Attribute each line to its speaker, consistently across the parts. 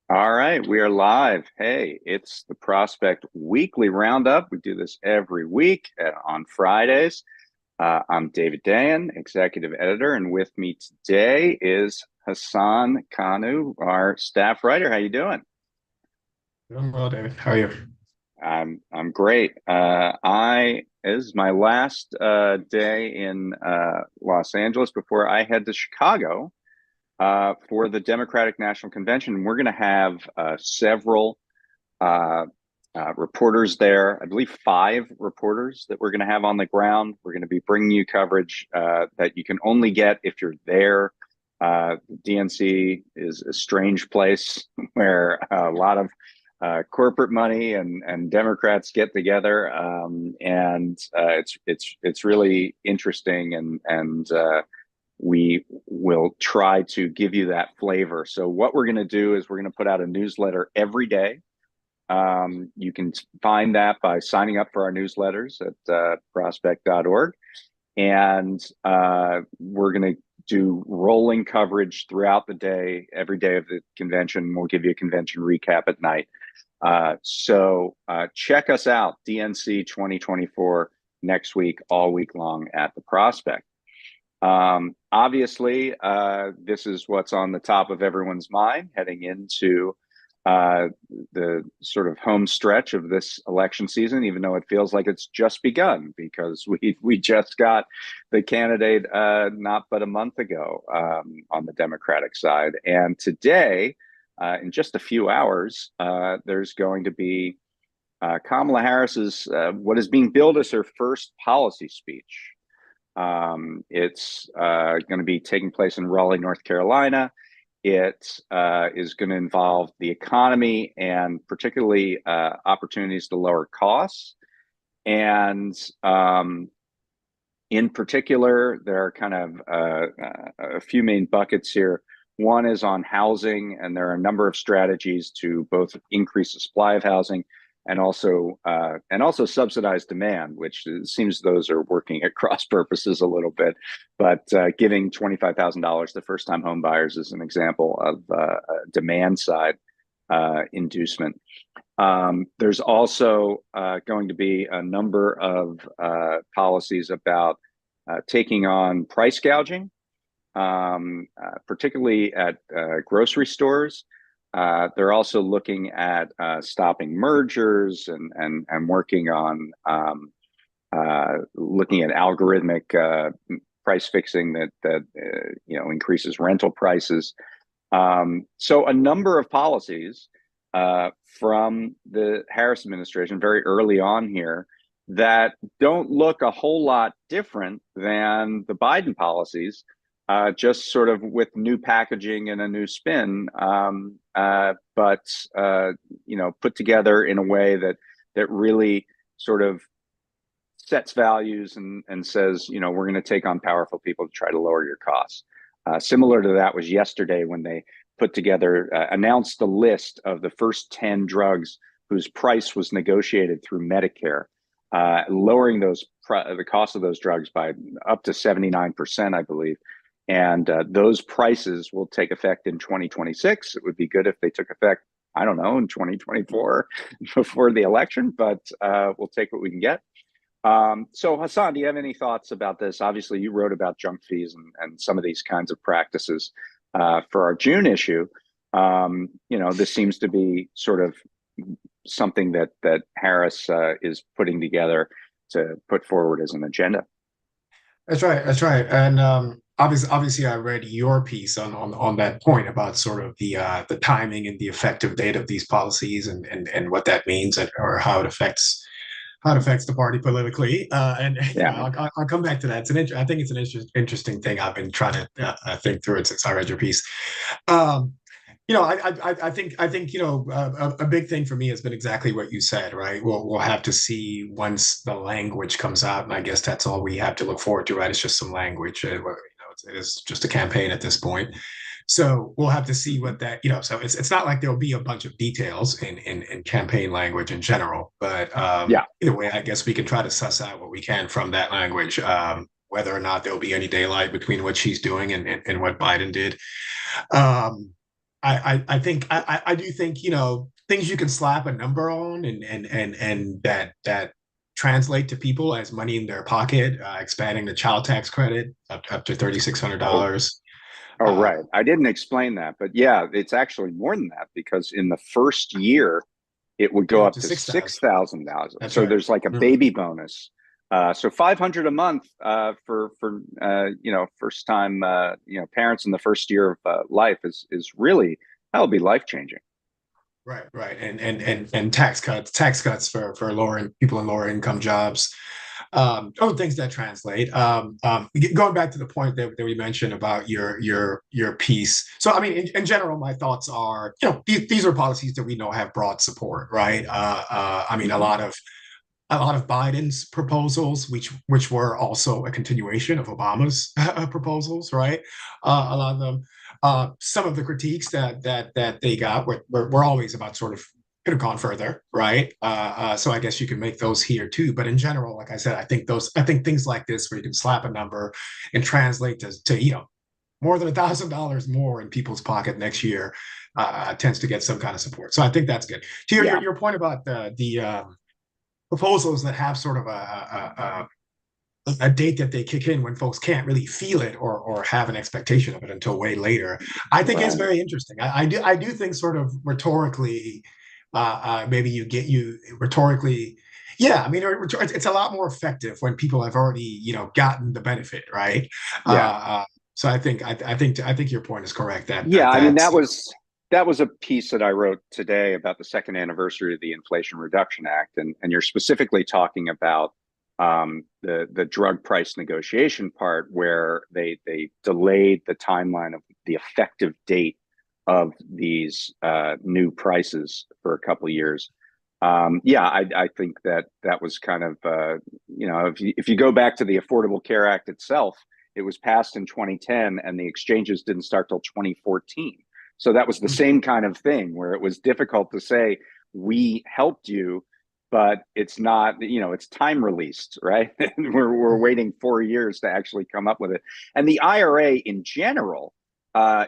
Speaker 1: All right, we are live. Hey, it's the Prospect Weekly Roundup. We do this every week on Fridays. I'm David Dayen, executive editor, and with me today is Hassan Kanu, our staff writer. How you doing?
Speaker 2: Doing well, David. How are you?
Speaker 1: I'm great. I This is my last day in Los Angeles before I head to Chicago for the Democratic National Convention. We're going to have several uh, reporters there. I believe five reporters that we're going to have on the ground. We're going to be bringing you coverage that you can only get if you're there. DNC is a strange place where a lot of corporate money and Democrats get together, and it's really interesting, and we will try to give you that flavor. So what we're going to do is we're going to put out a newsletter every day. You can find that by signing up for our newsletters at prospect.org. And we're going to do rolling coverage throughout the day, every day of the convention. We'll give you a convention recap at night. So check us out, DNC 2024, next week, all week long at the Prospect. Obviously, this is what's on the top of everyone's mind heading into uh, the sort of home stretch of this election season, even though it feels like it's just begun because we just got the candidate not but a month ago on the Democratic side, and today, in just a few hours, there's going to be Kamala Harris's what is being billed as her first policy speech. It's going to be taking place in Raleigh, North Carolina. It is going to involve the economy and particularly opportunities to lower costs. And in particular, there are kind of a few main buckets here. One is on housing, and there are a number of strategies to both increase the supply of housing and also subsidize demand, which seems those are working at cross purposes a little bit. But giving $25,000 to first-time home buyers is an example of demand side inducement. There's also going to be a number of policies about taking on price gouging, particularly at grocery stores. They're also looking at stopping mergers and working on looking at algorithmic price fixing that increases rental prices. So a number of policies from the Harris administration very early on here that don't look a whole lot different than the Biden policies, just sort of with new packaging and a new spin, but put together in a way that really sort of sets values and says, we're going to take on powerful people to try to lower your costs. Similar to that was yesterday when they put together, announced the list of the first 10 drugs whose price was negotiated through Medicare, lowering the cost of those drugs by up to 79%, I believe. And those prices will take effect in 2026. It would be good if they took effect, I don't know, in 2024 before the election, but we'll take what we can get. So Hassan, do you have any thoughts about this? Obviously, you wrote about junk fees and some of these kinds of practices for our June issue. This seems to be sort of something that Harris is putting together to put forward as an agenda.
Speaker 2: That's right. That's right. And obviously, I read your piece on that point about sort of the timing and the effective date of these policies and what that means or how it affects the party politically. And
Speaker 1: Yeah.
Speaker 2: I'll come back to that. I think it's an interesting thing. I've been trying to think through it since I read your piece. Um, I think a big thing for me has been exactly what you said, right? We'll have to see once the language comes out, and I guess that's all we have to look forward to, right? It's just some language. It is just a campaign at this point. So we'll have to see what that, so it's not like there'll be a bunch of details in campaign language in general, but
Speaker 1: Yeah.
Speaker 2: either way, I guess we can try to suss out what we can from that language, whether or not there'll be any daylight between what she's doing and what Biden did. Um, I do think, things you can slap a number on and that translate to people as money in their pocket, expanding the child tax credit up to
Speaker 1: Oh,
Speaker 2: $3,600.
Speaker 1: oh,
Speaker 2: Uh,
Speaker 1: right. I didn't explain that, but yeah, it's actually more than that because in the first year, it would
Speaker 2: yeah,
Speaker 1: go
Speaker 2: up
Speaker 1: up
Speaker 2: to
Speaker 1: to
Speaker 2: 6,000.
Speaker 1: $6,000.
Speaker 2: That's
Speaker 1: So
Speaker 2: right.
Speaker 1: there's like a
Speaker 2: Mhm.
Speaker 1: baby bonus. So 500 a month for first time parents in the first year of life is really that'll be life changing.
Speaker 2: Right, right, and tax cuts for lower people in lower income jobs, other things that translate. Going back to the point that we mentioned about your piece. So, I mean, in general, my thoughts are, these are policies that we know have broad support, right? I mean, a
Speaker 1: Mm-hmm.
Speaker 2: lot of Biden's proposals, which were also a continuation of Obama's proposals, right? A lot of them. Some of the critiques that they got were always about sort of could have gone further, right? So I guess you can make those here too. But in general, like I said, I think things like this where you can slap a number and translate to more than $1,000 more in people's pocket next year tends to get some kind of support. So I think that's good. To
Speaker 1: Yeah,
Speaker 2: your point about the proposals that have sort of a date that they kick in when folks can't really feel it or have an expectation of it until way later, I think is
Speaker 1: right.
Speaker 2: very interesting. I do think sort of rhetorically, maybe you rhetorically, yeah. I mean, it's a lot more effective when people have already gotten the benefit, right?
Speaker 1: Yeah.
Speaker 2: So I think your point is correct that
Speaker 1: Yeah, I mean
Speaker 2: that's
Speaker 1: that was a piece that I wrote today about the second anniversary of the Inflation Reduction Act, and you're specifically talking about the drug price negotiation part where they delayed the timeline of the effective date of these new prices for a couple of years. Yeah, I think that was kind of if you go back to the Affordable Care Act itself, it was passed in 2010, and the exchanges didn't start till 2014. So that was the same kind of thing where it was difficult to say we helped you, but it's not, it's time released, right? we're waiting 4 years to actually come up with it. And the IRA in general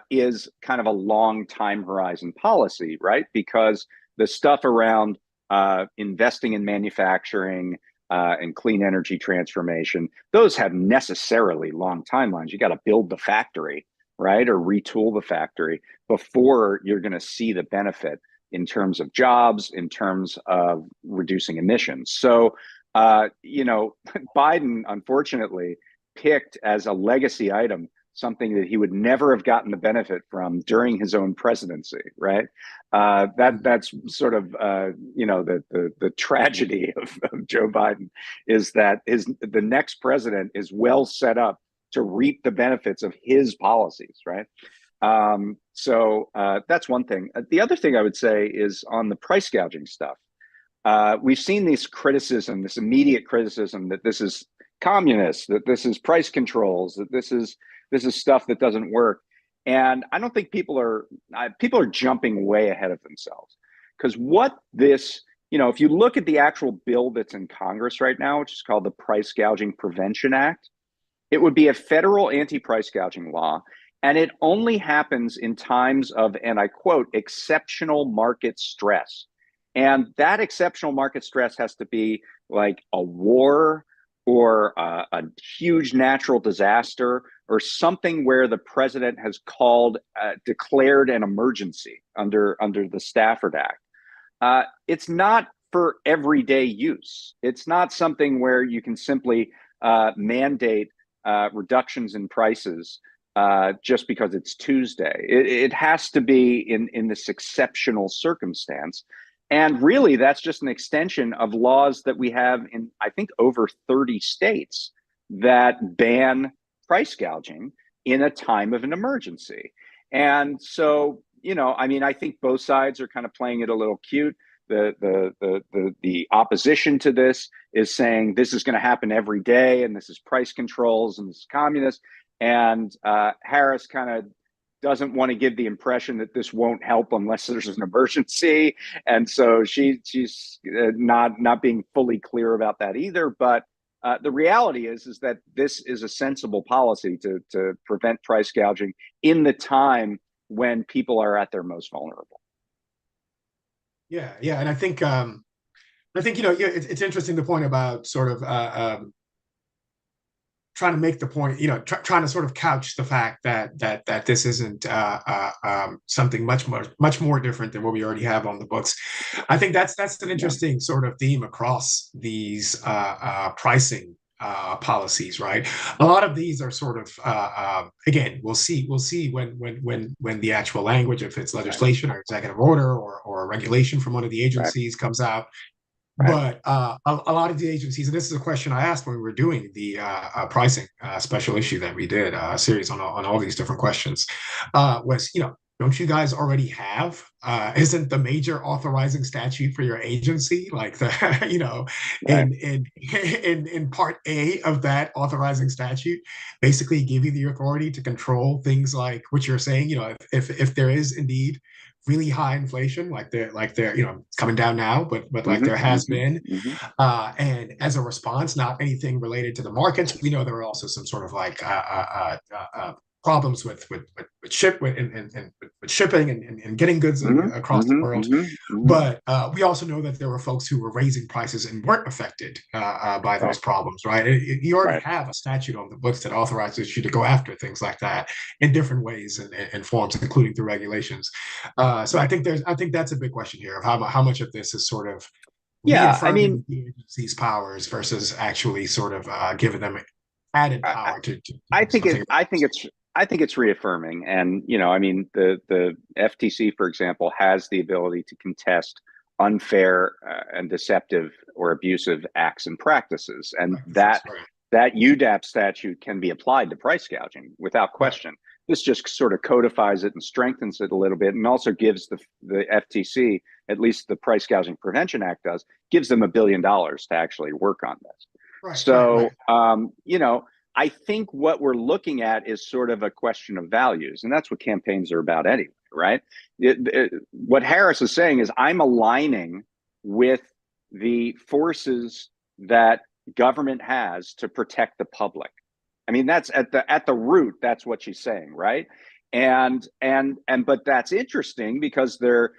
Speaker 1: is kind of a long time horizon policy, right? Because the stuff around investing in manufacturing and clean energy transformation, those have necessarily long timelines. You got to build the factory, right? Or retool the factory before you're going to see the benefit in terms of jobs, in terms of reducing emissions. So, Biden, unfortunately, picked as a legacy item something that he would never have gotten the benefit from during his own presidency, right? That's sort of the tragedy of Joe Biden is that the next president is well set up to reap the benefits of his policies, right? So that's one thing. The other thing I would say is on the price gouging stuff. We've seen this immediate criticism that this is communist, that this is price controls, that this is stuff that doesn't work. And I don't think people are jumping way ahead of themselves because if you look at the actual bill that's in Congress right now, which is called the Price Gouging Prevention Act, it would be a federal anti-price gouging law, and it only happens in times of, and I quote, exceptional market stress. And that exceptional market stress has to be like a war or a huge natural disaster or something where the president has declared an emergency under the Stafford Act. It's not for everyday use. It's not something where you can simply mandate reductions in prices just because it's Tuesday. It has to be in this exceptional circumstance. And really, that's just an extension of laws that we have in, I think, over 30 states that ban price gouging in a time of an emergency. And so, I mean, I think both sides are kind of playing it a little cute. The opposition to this is saying this is going to happen every day, and this is price controls, and this is communist. And Harris kind of doesn't want to give the impression that this won't help unless there's an emergency, and so she's not being fully clear about that either. But the reality is that this is a sensible policy to prevent price gouging in the time when people are at their most vulnerable.
Speaker 2: Yeah, yeah, and I think yeah, it's interesting the point about sort of trying to make the point, trying to sort of couch the fact that this isn't something much more different than what we already have on the books. I think that's an
Speaker 1: Yeah.
Speaker 2: interesting sort of theme across these pricing policies, right? A lot of these are sort of again, we'll see when the actual language, if it's
Speaker 1: Right.
Speaker 2: legislation or executive order or a regulation from one of the
Speaker 1: Right.
Speaker 2: agencies comes out.
Speaker 1: Right.
Speaker 2: But a lot of the agencies, and this is a question I asked when we were doing the pricing special issue that we did, a series on all these different questions, was, don't you guys already have, isn't the major authorizing statute for your agency, like the,
Speaker 1: Right.
Speaker 2: in part A of that authorizing statute, basically give you the authority to control things like what you're saying, if there is indeed really high inflation, like they're it's coming down now, but like
Speaker 1: Mm-hmm,
Speaker 2: there has
Speaker 1: mm-hmm,
Speaker 2: been,
Speaker 1: mm-hmm.
Speaker 2: and as a response, not anything related to the markets. We know there are also some sort of like problems with ship with shipping and getting goods
Speaker 1: Mm-hmm,
Speaker 2: across the
Speaker 1: mm-hmm,
Speaker 2: world.
Speaker 1: mm-hmm, mm-hmm.
Speaker 2: But we also know that there were folks who were raising prices and weren't affected by those
Speaker 1: Right.
Speaker 2: problems, right? You already
Speaker 1: Right.
Speaker 2: have a statute on the books that authorizes you to go after things like that in different ways and forms, including through regulations. So
Speaker 1: Right.
Speaker 2: I think that's a big question here of how much of this is sort of
Speaker 1: Yeah. I mean,
Speaker 2: reaffirming the agency's powers versus actually sort of giving them added
Speaker 1: I,
Speaker 2: power to
Speaker 1: I
Speaker 2: do
Speaker 1: think
Speaker 2: something.
Speaker 1: I think it's reaffirming, and I mean, the FTC, for example, has the ability to contest unfair and deceptive or abusive acts and practices, and
Speaker 2: Practices, right?
Speaker 1: that UDAP statute can be applied to price gouging without
Speaker 2: Right.
Speaker 1: question. This just sort of codifies it and strengthens it a little bit, and also gives the FTC, at least the Price Gouging Prevention Act does, gives them $1 billion to actually work on this.
Speaker 2: Right. Right. Right.
Speaker 1: So, I think what we're looking at is sort of a question of values, and that's what campaigns are about anyway, right? What Harris is saying is, I'm aligning with the forces that government has to protect the public. I mean, that's at the root. That's what she's saying, right? But that's interesting because they're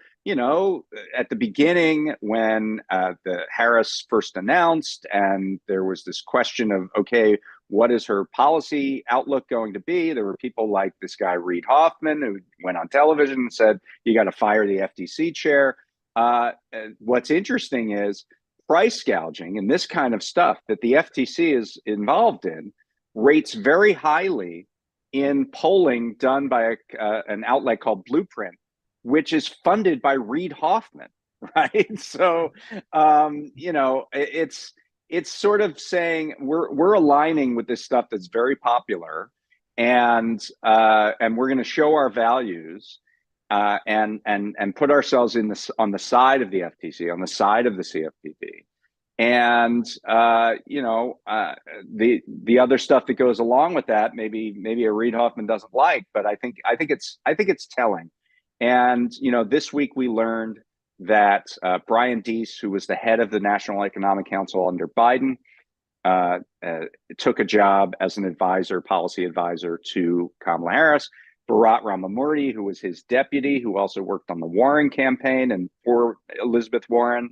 Speaker 1: at the beginning when the Harris first announced, and there was this question of, okay, what is her policy outlook going to be? There were people like this guy Reid Hoffman who went on television and said, "You got to fire the FTC chair." What's interesting is price gouging and this kind of stuff that the FTC is involved in rates very highly in polling done by an outlet called Blueprint, which is funded by Reid Hoffman, right? So, it's sort of saying we're aligning with this stuff that's very popular, and we're going to show our values, and put ourselves on the side of the FTC, on the side of the CFPB, and the other stuff that goes along with that, maybe a Reid Hoffman doesn't like, but I think it's telling. And this week we learned that Brian Deese, who was the head of the National Economic Council under Biden, uh, uh, took a job as an advisor, policy advisor to Kamala Harris. Bharat Ramamurthy, who was his deputy, who also worked on the Warren campaign and for Elizabeth Warren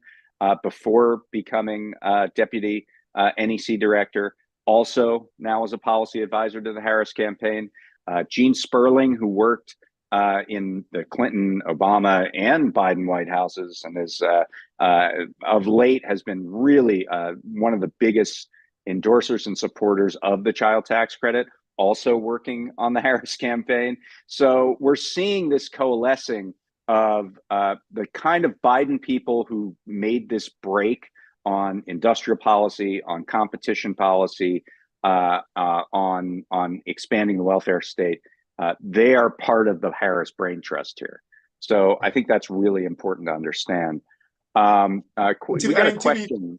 Speaker 1: before becoming deputy NEC director, also now as a policy advisor to the Harris campaign. Gene Sperling, who worked in the Clinton, Obama, and Biden White Houses, and is of late has been really one of the biggest endorsers and supporters of the child tax credit, also working on the Harris campaign. So we're seeing this coalescing of the kind of Biden people who made this break on industrial policy, on competition policy, on expanding the welfare state. They are part of the Harris brain trust here. So I think that's really important to understand. We got a
Speaker 2: To be
Speaker 1: question.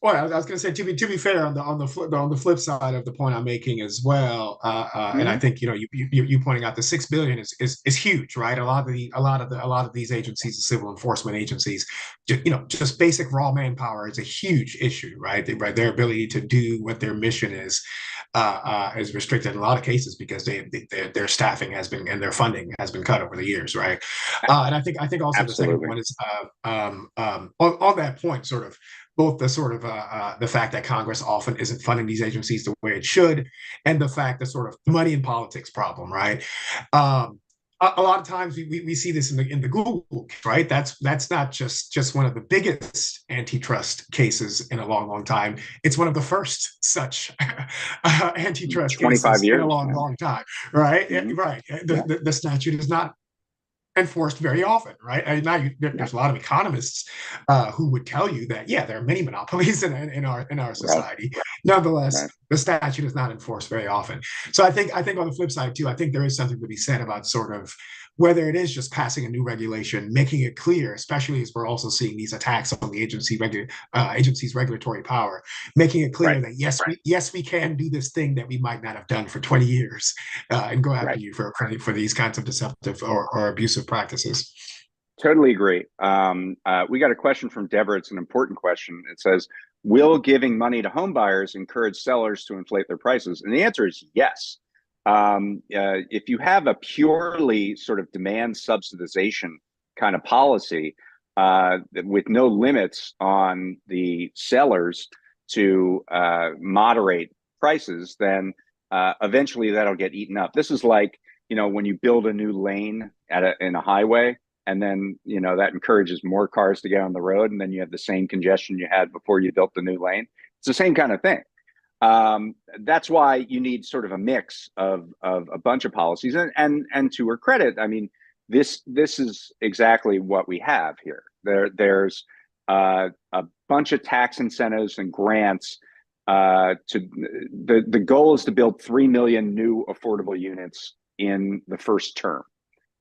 Speaker 2: Well, I was going to say to be fair on the flip side of the point I'm making as well, and I
Speaker 1: Mm-hmm.
Speaker 2: think you pointing out the 6 billion is huge, right? A lot of these agencies, the civil enforcement agencies, just basic raw manpower is a huge issue, right? Their ability to do what their mission is. is restricted in a lot of cases because their staffing has been and their funding has been cut over the years, right? And I think also the second
Speaker 1: Absolutely.
Speaker 2: point is on that point, sort of both the sort of the fact that Congress often isn't funding these agencies the way it should, and the fact that sort of money in politics problem, right? Um, a lot of times we see this in the Google case, right? That's not just one of the biggest antitrust cases in a long time. It's one of the first such antitrust
Speaker 1: 25
Speaker 2: cases in a
Speaker 1: years, man.
Speaker 2: long time, right?
Speaker 1: Hmm.
Speaker 2: Right.
Speaker 1: Yeah.
Speaker 2: The statute is not enforced very often, right? And now
Speaker 1: Yeah.
Speaker 2: there's a lot of economists who would tell you that yeah, there are many monopolies in our
Speaker 1: Right.
Speaker 2: society. Nonetheless,
Speaker 1: Right.
Speaker 2: the statute is not enforced very often. So I think on the flip side too, I think there is something to be said about sort of whether it is just passing a new regulation, making it clear, especially as we're also seeing these attacks on the agency's regulatory power, making it clear
Speaker 1: Right.
Speaker 2: that yes we can do this thing that we might not have done for 20 years and go after
Speaker 1: Right.
Speaker 2: you for these kinds of deceptive or abusive practices.
Speaker 1: Totally agree. We got a question from Deborah. It's an important question. It says, will giving money to home buyers encourage sellers to inflate their prices? And the answer is yes. If you have a purely sort of demand subsidization kind of policy with no limits on the sellers to moderate prices, then eventually that'll get eaten up. This is like, when you build a new lane in a highway, and then that encourages more cars to get on the road, and then you have the same congestion you had before you built the new lane. It's the same kind of thing. That's why you need sort of a mix of a bunch of policies, and to her credit, I mean, this is exactly what we have here. There's a bunch of tax incentives and grants. The goal is to build 3 million new affordable units in the first term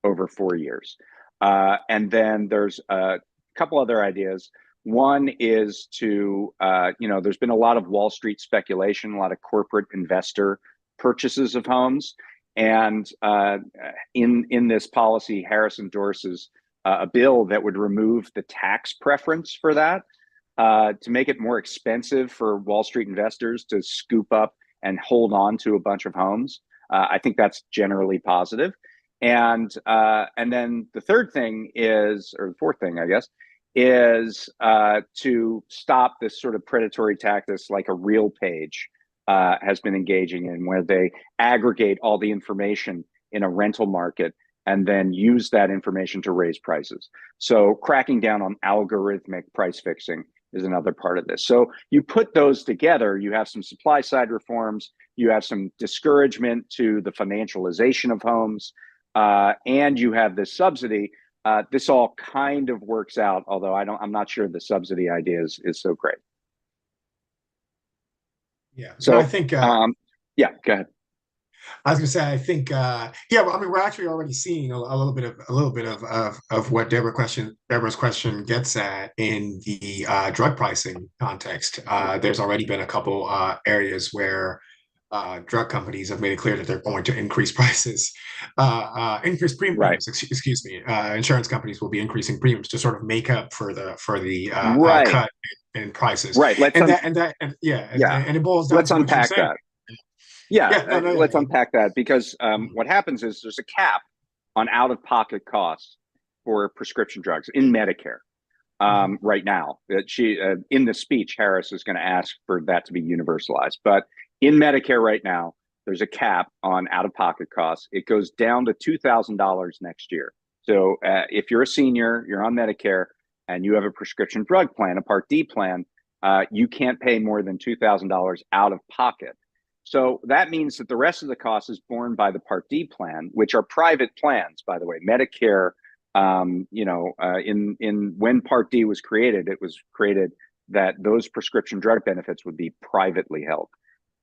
Speaker 1: over 4 years. And then there's a couple other ideas. One is there's been a lot of Wall Street speculation, a lot of corporate investor purchases of homes. And in this policy, Harris endorses a bill that would remove the tax preference for that to make it more expensive for Wall Street investors to scoop up and hold on to a bunch of homes. I think that's generally positive. And then the third thing is, or the fourth thing, I guess, is to stop this sort of predatory tactics like a Real Page has been engaging in, where they aggregate all the information in a rental market and then use that information to raise prices. So cracking down on algorithmic price fixing is another part of this. So you put those together, you have some supply side reforms, you have some discouragement to the financialization of homes, and you have this subsidy. This all kind of works out, although I'm not sure the subsidy idea is so great.
Speaker 2: Yeah, but I
Speaker 1: So,
Speaker 2: think
Speaker 1: yeah, go ahead.
Speaker 2: I was gonna say I think yeah, well, I mean we're actually already seeing a little bit of what Deborah's question gets at in the drug pricing context. There's already been a couple areas where drug companies have made it clear that they're going to increase prices, increase
Speaker 1: Right,
Speaker 2: premiums. Excuse me. Insurance companies will be increasing premiums to sort of make up for the
Speaker 1: right,
Speaker 2: cut in prices,
Speaker 1: right.
Speaker 2: and yeah,
Speaker 1: Yeah,
Speaker 2: and it boils down
Speaker 1: let's
Speaker 2: to what you're
Speaker 1: unpack
Speaker 2: saying.
Speaker 1: that. Yeah,
Speaker 2: Yeah, no, no,
Speaker 1: let's
Speaker 2: yeah.
Speaker 1: unpack that because
Speaker 2: Mhm.
Speaker 1: what happens is there's a cap on out-of-pocket costs for prescription drugs in Medicare
Speaker 2: Mhm.
Speaker 1: right now. She in the speech, Harris is going to ask for that to be universalized, but in Medicare right now, there's a cap on out-of-pocket costs. It goes down to $2,000 next year. So if you're a senior, you're on Medicare, and you have a prescription drug plan, a Part D plan, you can't pay more than $2,000 out of pocket. So that means that the rest of the cost is borne by the Part D plan, which are private plans, by the way. Medicare, in when Part D was created, it was created that those prescription drug benefits would be privately held.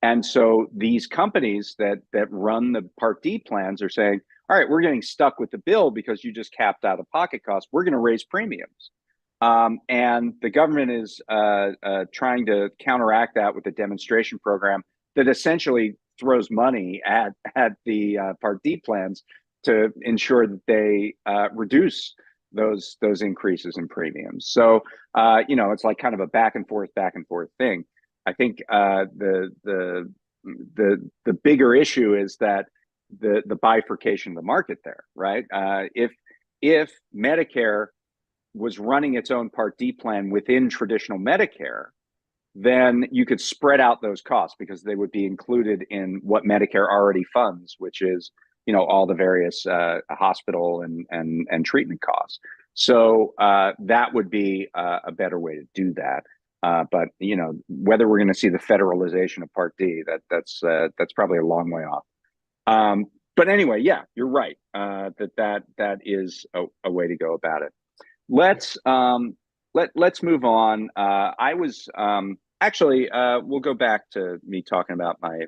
Speaker 1: And so these companies that run the Part D plans are saying, all right, we're getting stuck with the bill because you just capped out of pocket costs. We're going to raise premiums. And the government is trying to counteract that with a demonstration program that essentially throws money at the Part D plans to ensure that they reduce those increases in premiums. So it's like kind of a back and forth thing. I think the the bigger issue is that the bifurcation of the market there, right? If Medicare was running its own Part D plan within traditional Medicare, then you could spread out those costs because they would be included in what Medicare already funds, which is all the various hospital and treatment costs. So that would be a better way to do that. But whether we're going to see the federalization of Part D, that's probably a long way off. But anyway, yeah, you're right. That is a way to go about it. Let's move on. I was actually we'll go back to me talking about my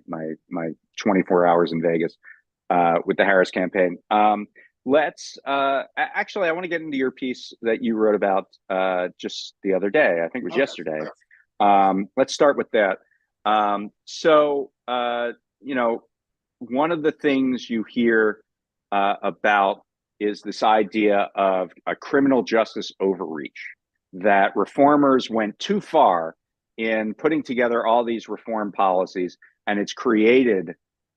Speaker 1: 24 hours in Vegas with the Harris campaign. Let's actually I want to get into your piece that you wrote about just the other day. I think it was yesterday. Let's start with that. So one of the things you hear about is this idea of a criminal justice overreach, that reformers went too far in putting together all these reform policies, and it's created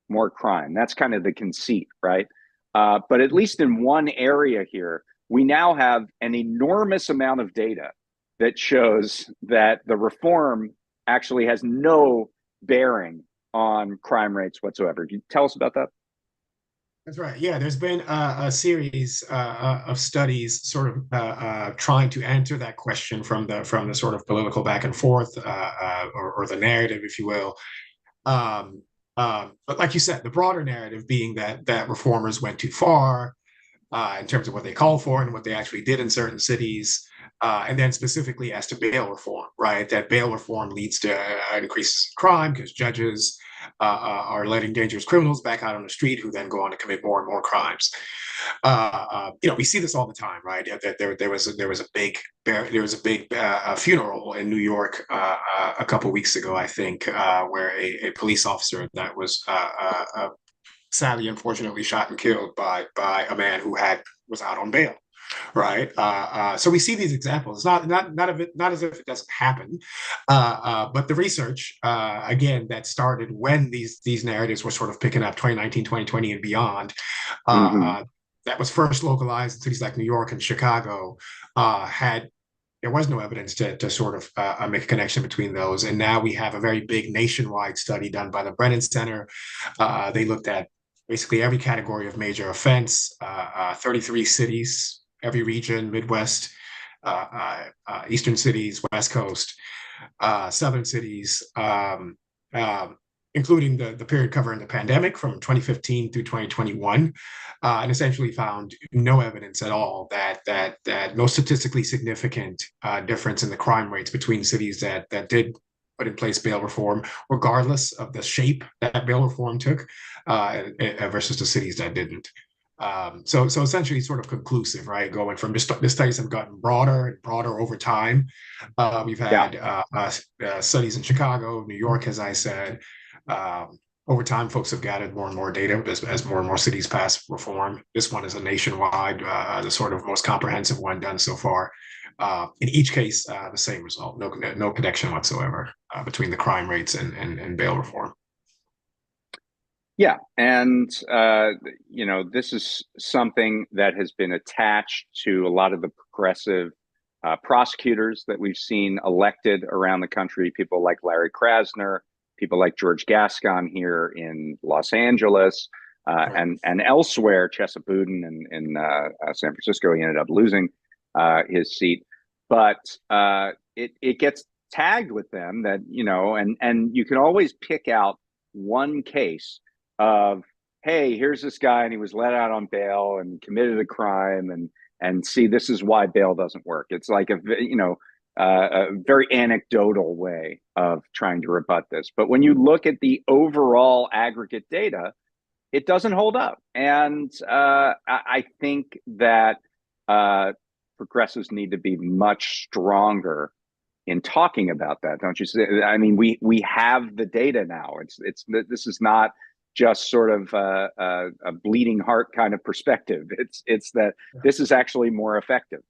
Speaker 1: more crime. That's kind of the conceit, right? But at least in one area here, we now have an enormous amount of data that shows that the reform actually has no bearing on crime rates whatsoever. Can you tell us about that?
Speaker 2: That's right. Yeah, there's been a series of studies sort of trying to answer that question from the sort of political back and forth or the narrative, if you will. But like you said, the broader narrative being that reformers went too far in terms of what they called for and what they actually did in certain cities. And then specifically as to bail reform, right? That bail reform leads to an increase in crime because judges are letting dangerous criminals back out on the street who then go on to commit more and more crimes. We see this all the time, right? There was a big funeral in New York a couple of weeks ago, I think, where a police officer that was sadly, unfortunately, shot and killed by a man who was out on bail. Right. So we see these examples. It's not as if it doesn't happen. But the research, again, that started when these narratives were sort of picking up 2019, 2020 and beyond, that was first localized in cities like New York and Chicago, there was no evidence to sort of make a connection between those. And now we have a very big nationwide study done by the Brennan Center. They looked at basically every category of major offense, 33 cities, every region, Midwest, Eastern cities, West Coast, Southern cities, including the period covering the pandemic from 2015 through 2021, and essentially found no evidence at all that no statistically significant difference in the crime rates between cities that did put in place bail reform, regardless of the shape that bail reform took, versus the cities that didn't. So essentially sort of conclusive, right? Going from the studies have gotten broader and broader over time. We've had studies in Chicago, New York, as I said. Over time, folks have gathered more and more data as more and more cities pass reform. This one is a nationwide, the sort of most comprehensive one done so far. In each case, the same result, no connection whatsoever between the crime rates and bail reform.
Speaker 1: Yeah, and this is something that has been attached to a lot of the progressive prosecutors that we've seen elected around the country. People like Larry Krasner, people like George Gascon here in Los Angeles, and elsewhere. Chesa Boudin in San Francisco, he ended up losing his seat, but it gets tagged with them that and you can always pick out one case of, hey, here's this guy and he was let out on bail and committed a crime, and see, this is why bail doesn't work. It's like a very anecdotal way of trying to rebut this. But when you look at the overall aggregate data, it doesn't hold up. And I think that progressives need to be much stronger in talking about that, don't you see? I mean, we have the data now. This is not just sort of a bleeding heart kind of perspective. It's that this is actually more effective.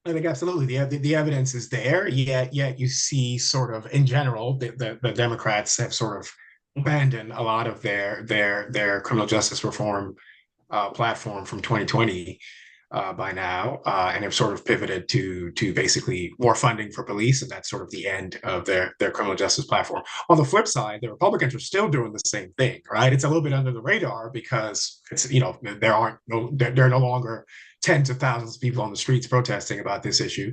Speaker 2: I think absolutely the evidence is there. Yet you see sort of in general the Democrats have sort of abandoned a lot of their criminal justice reform platform from 2020 by now, and have sort of pivoted to basically more funding for police, and that's sort of the end of their criminal justice platform. On the flip side, the Republicans are still doing the same thing, right? It's a little bit under the radar because it's there are no longer tens of thousands of people on the streets protesting about this issue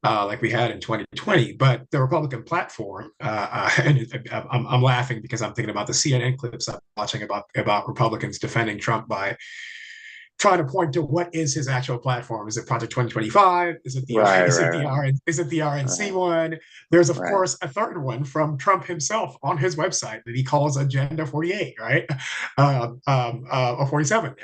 Speaker 2: like we had in 2020. But the Republican platform, I'm laughing because I'm thinking about the CNN clips I'm watching about Republicans defending Trump by trying to point to what is his actual platform. Is it Project 2025? Is it the
Speaker 1: Right,
Speaker 2: is it
Speaker 1: right,
Speaker 2: the
Speaker 1: right,
Speaker 2: is it the RNC
Speaker 1: right,
Speaker 2: one? There's of
Speaker 1: right.
Speaker 2: course a third one from Trump himself on his website that he calls Agenda 48, right? Or 47.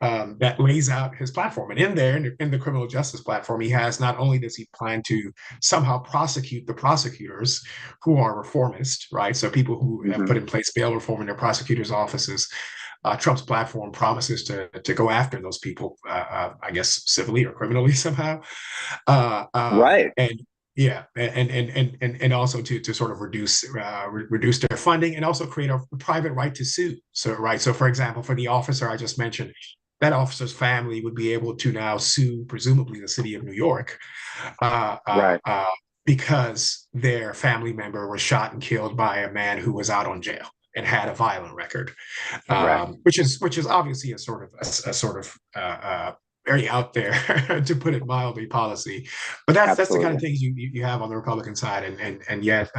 Speaker 2: That lays out his platform. And in there, in the criminal justice platform, he has not only does he plan to somehow prosecute the prosecutors who are reformist, right? So people who have
Speaker 1: Hmm.
Speaker 2: put in place bail reform in their prosecutors' offices. Trump's platform promises to go after those people, I guess civilly or criminally somehow,
Speaker 1: Right.
Speaker 2: and yeah, and also to sort of reduce their funding and also create a private right to sue. So right, so for example, for the officer I just mentioned, that officer's family would be able to now sue, presumably the city of New York, uh, uh,
Speaker 1: Right.
Speaker 2: uh, because their family member was shot and killed by a man who was out on jail and had a violent record,
Speaker 1: Right.
Speaker 2: which is obviously a sort of very out there, to put it mildly, policy. But that's the kind of
Speaker 1: Absolutely.
Speaker 2: things you have on the Republican side, and yet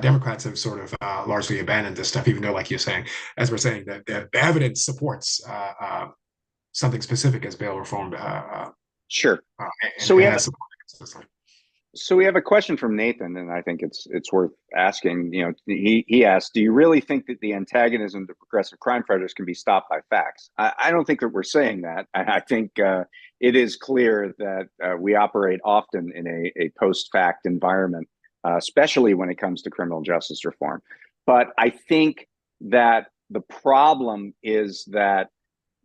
Speaker 2: Democrats have sort of largely abandoned this stuff, even though, like you're saying, as we're saying, that the evidence supports something specific as bail reform,
Speaker 1: Sure.
Speaker 2: and
Speaker 1: So we have
Speaker 2: has support.
Speaker 1: So we have a question from Nathan, and I think it's worth asking. He asked, "Do you really think that the antagonism to progressive crime fighters can be stopped by facts?" I don't think that we're saying that. I think it is clear that we operate often in a post-fact environment, especially when it comes to criminal justice reform. But I think that the problem is that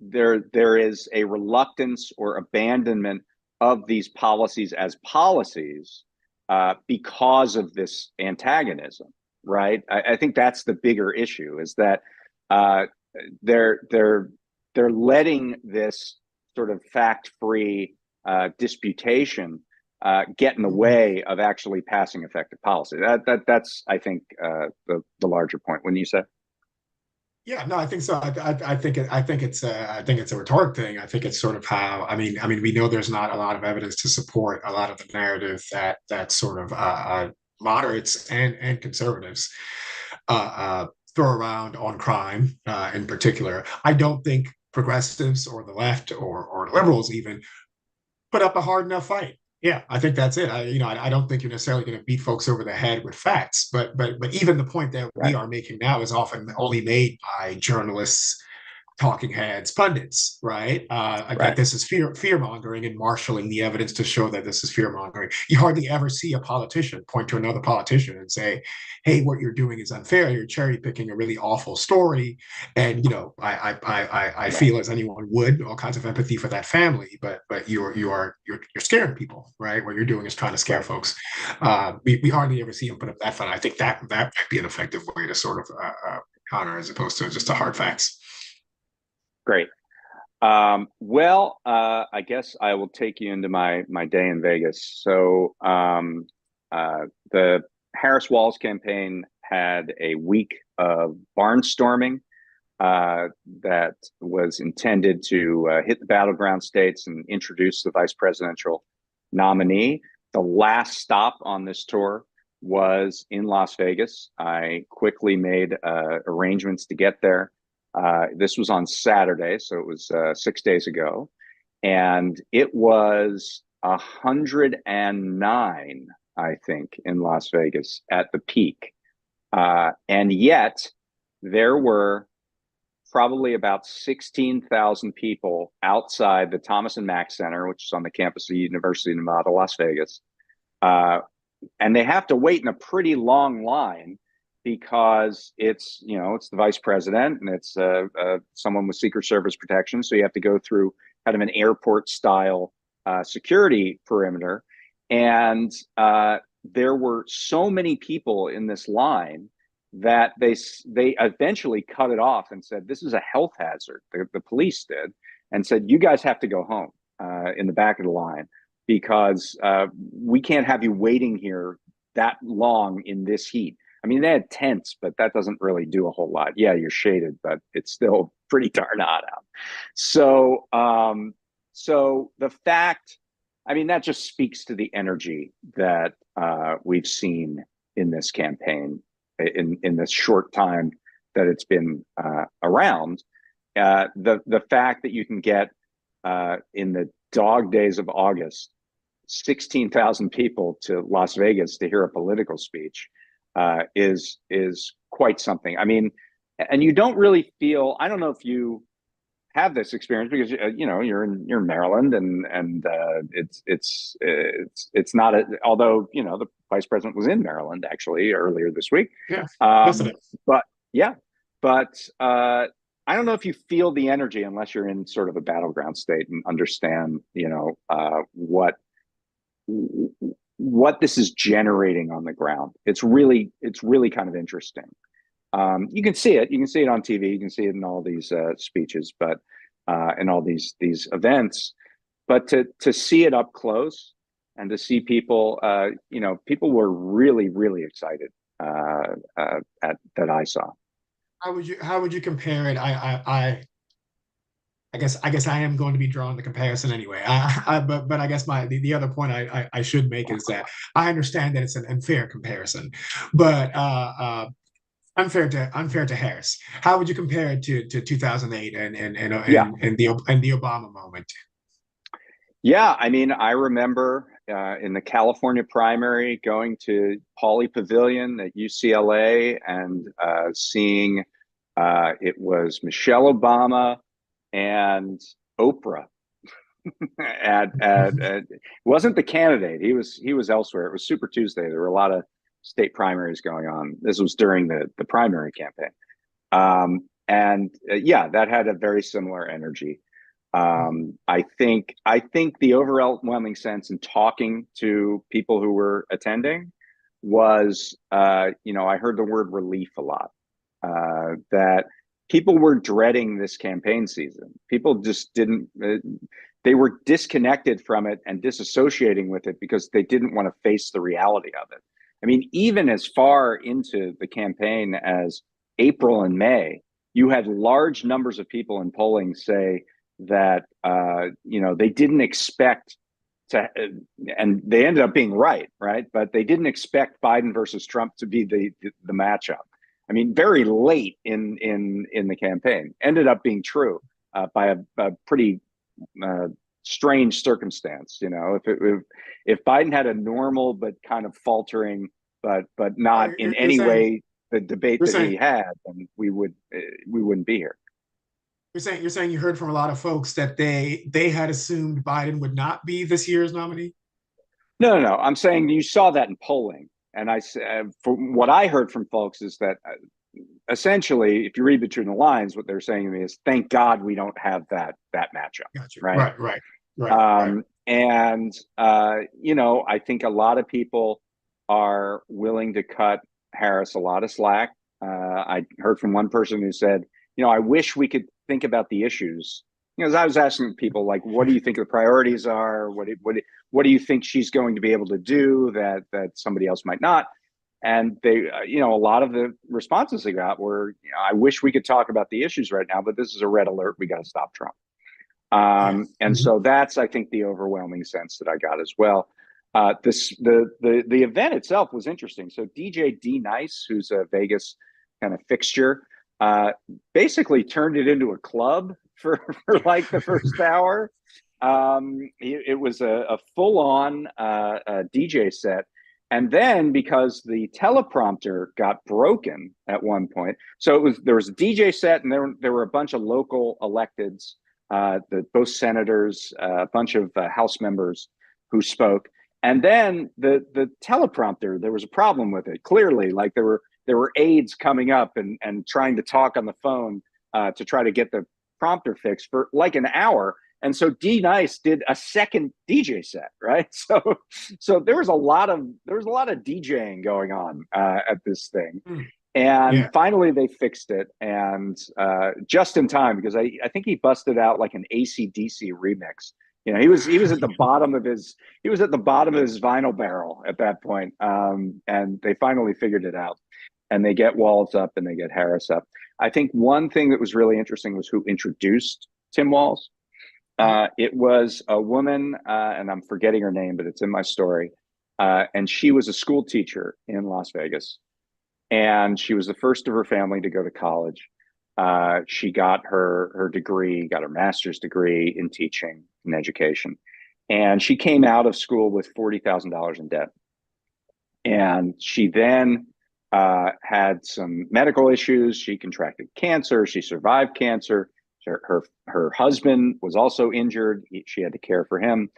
Speaker 1: there is a reluctance or abandonment of these policies as policies because of this antagonism, right? I think that's the bigger issue is that uh, they're they're they're letting this sort of fact-free disputation get in the way of actually passing effective policy. That's I think the larger point. Wouldn't you say?
Speaker 2: Yeah, no, I think so. I think it's a rhetoric thing. I think it's sort of how we know there's not a lot of evidence to support a lot of the narrative that sort of moderates and conservatives throw around on crime in particular. I don't think progressives or the left or liberals even put up a hard enough fight. Yeah, I think that's it. I don't think you're necessarily going to beat folks over the head with facts, but even the point that we
Speaker 1: Right,
Speaker 2: are making now is often only made by journalists, talking heads, pundits, right? That
Speaker 1: right,
Speaker 2: this is fear mongering and marshaling the evidence to show that this is fear mongering. You hardly ever see a politician point to another politician and say, "Hey, what you're doing is unfair. You're cherry picking a really awful story." And I
Speaker 1: right,
Speaker 2: feel as anyone would all kinds of empathy for that family, but you're scaring people, right? What you're doing is trying to scare
Speaker 1: right.
Speaker 2: folks. We hardly ever see them put up that fight. I think that might be an effective way to sort of counter as opposed to just the hard facts.
Speaker 1: Great. I guess I will take you into my day in Vegas. The Harris Walls campaign had a week of barnstorming that was intended to hit the battleground states and introduce the vice presidential nominee. The last stop on this tour was in Las Vegas. I quickly made arrangements to get there. This was on Saturday, so it was 6 days ago, and it was 109, I think, in Las Vegas at the peak, and yet there were probably about 16,000 people outside the Thomas and Mack Center, which is on the campus of the University of Nevada, Las Vegas. Uh, and they have to wait in a pretty long line because it's the vice president and it's someone with Secret Service protection. So you have to go through kind of an airport style security perimeter. And there were so many people in this line that they eventually cut it off and said, this is a health hazard. The police did, and said, you guys have to go home in the back of the line, because we can't have you waiting here that long in this heat. I mean, they had tents, but that doesn't really do a whole lot. Yeah, you're shaded, but it's still pretty darn hot out. So, so the fact, I mean, that just speaks to the energy that we've seen in this campaign in this short time that it's been around. The fact that you can get in the dog days of August 16,000 people to Las Vegas to hear a political speech is quite something. I mean, and you don't really feel. I don't know if you have this experience, because you know, you're in Maryland, and it's not a, although you know the vice president was in Maryland actually earlier this week.
Speaker 2: Yeah,
Speaker 1: um, but yeah, but I don't know if you feel the energy unless you're in sort of a battleground state and understand, you know, what this is generating on the ground. It's really kind of interesting. You can see it. You can see it on TV. You can see it in all these speeches, but in all these events. But to see it up close and to see people, you know, people were really excited at that I saw.
Speaker 2: How would you compare it? I guess I am going to be drawing the comparison anyway. But I guess the other point I should make is that I understand that it's an unfair comparison, but unfair to Harris. How would you compare it to 2008
Speaker 1: Yeah,
Speaker 2: and the Obama moment?
Speaker 1: yeah. I mean, I remember in the California primary going to Pauley Pavilion at UCLA and seeing it was Michelle Obama and Oprah. It wasn't the candidate. He was elsewhere. It was Super Tuesday. There were a lot of state primaries going on. This was during the primary campaign. And yeah, that had a very similar energy. I think the overwhelming sense in talking to people who were attending was, you know, I heard the word relief a lot. That people were dreading this campaign season. People just didn't. They were disconnected from it and disassociating with it because they didn't want to face the reality of it. I mean, even as far into the campaign as April and May, you had large numbers of people in polling say that you know, they didn't expect to, and they ended up being right, but they didn't expect Biden versus Trump to be the matchup. I mean, very late in the campaign, ended up being true by a pretty strange circumstance. You know, if Biden had a normal but kind of faltering, but
Speaker 2: Oh,
Speaker 1: not in any way the debate
Speaker 2: you're
Speaker 1: that he
Speaker 2: saying
Speaker 1: had, then we wouldn't be here.
Speaker 2: you're saying you heard from a lot of folks that they had assumed Biden would not be this year's nominee.
Speaker 1: No. I'm saying you saw that in polling, and I said, from what I heard from folks is that essentially, if you read between the lines, what they're saying to me is, "Thank God we don't have that matchup."
Speaker 2: Gotcha.
Speaker 1: Right.
Speaker 2: Right.
Speaker 1: And you know, I think a lot of people are willing to cut Harris a lot of slack. I heard from one person who said, you know, I wish we could think about the issues. You know, as I was asking people, like, what do you think the priorities are? What do you think she's going to be able to do that somebody else might not? And they, you know, a lot of the responses they got were, you know, I wish we could talk about the issues right now, but this is a red alert. We got to stop Trump.
Speaker 2: Yeah.
Speaker 1: And so that's, I think, the overwhelming sense that I got as well. The event itself was interesting. So DJ D Nice, who's a Vegas kind of fixture, basically turned it into a club for like the first hour. It was a full on DJ set. And then, because the teleprompter got broken at one point, so there was a DJ set, and there were a bunch of local electeds, both senators, a bunch of House members who spoke, and then the teleprompter, there was a problem with it. Clearly, like there were aides coming up and trying to talk on the phone to try to get the prompter fixed for like an hour. And so D Nice did a second DJ set, right? So there was a lot of DJing going on at this thing. And
Speaker 2: Yeah.
Speaker 1: finally, they fixed it, and just in time, because I think he busted out like an AC/DC remix. He was at the bottom of his vinyl barrel at that point, and they finally figured it out. And they get Walls up, and they get Harris up. I think one thing that was really interesting was who introduced Tim Walz. It was a woman, and I'm forgetting her name, but it's in my story. And she was a school teacher in Las Vegas, and she was the first of her family to go to college. She got her degree, got her master's degree in teaching and education, and she came out of school with $40,000 in debt. And she then had some medical issues. She contracted cancer. She survived cancer. Her husband was also injured. She had to care for him.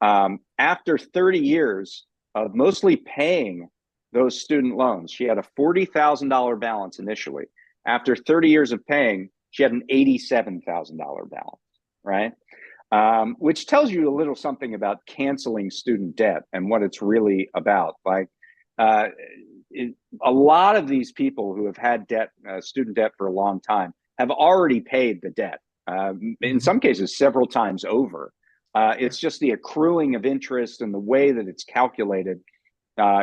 Speaker 1: After 30 years of mostly paying those student loans, she had a $40,000 balance initially. After 30 years of paying, she had an $87,000 balance, right? Which tells you a little something about canceling student debt and what it's really about. Like, a lot of these people who have had debt, student debt for a long time, have already paid the debt, in some cases several times over. It's just the accruing of interest and the way that it's calculated.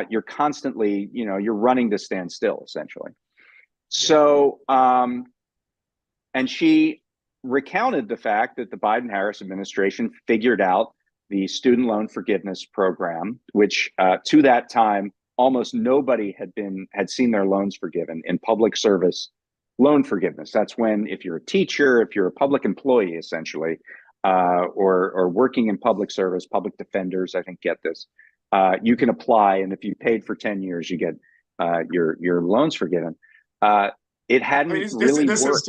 Speaker 1: You're constantly, you're running to stand still, essentially. So, and she recounted the fact that the Biden-Harris administration figured out the student loan forgiveness program, which to that time, almost nobody had seen their loans forgiven in public service loan forgiveness. That's when, if you're a teacher, if you're a public employee, essentially, or working in public service, public defenders, I think, get this. You can apply, and if you paid for 10 years, you get your loans forgiven. It
Speaker 2: I mean,
Speaker 1: hadn't really
Speaker 2: this is
Speaker 1: worked.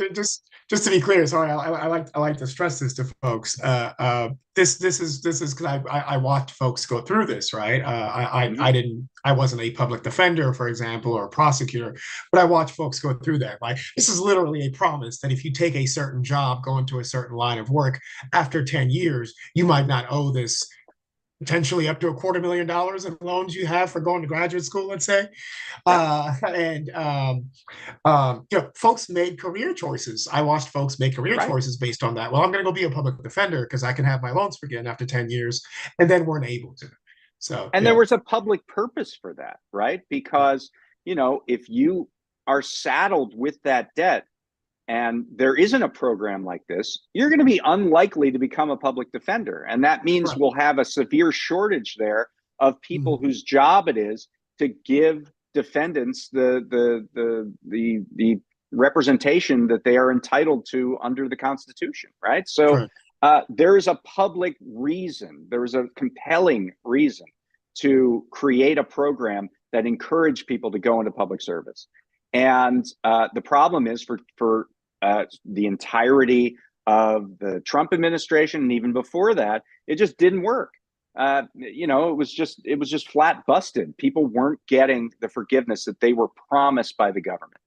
Speaker 2: just to be clear. Sorry, I like to stress this to folks. This is because I watched folks go through this, right? I wasn't a public defender, for example, or a prosecutor, but I watched folks go through that. Right, this is literally a promise that if you take a certain job, go into a certain line of work, after 10 years, you might not owe this potentially up to $250,000 in loans you have for going to graduate school, let's say.
Speaker 1: Yeah.
Speaker 2: And folks made career choices. I watched folks make career
Speaker 1: Right.
Speaker 2: choices based on that. Well, I'm going to go be a public defender because I can have my loans forgiven after 10 years, and then weren't able to. So,
Speaker 1: And there was a public purpose for that, right? Because, if you are saddled with that debt and there isn't a program like this, you're going to be unlikely to become a public defender. And that means
Speaker 2: right.
Speaker 1: we'll have a severe shortage there of people whose job it is to give defendants the representation that they are entitled to under the Constitution, right? So
Speaker 2: Right.
Speaker 1: there is a public reason, there is a compelling reason to create a program that encouraged people to go into public service. And the problem is for the entirety of the Trump administration, and even before that, it just didn't work. It was just flat busted. People weren't getting the forgiveness that they were promised by the government.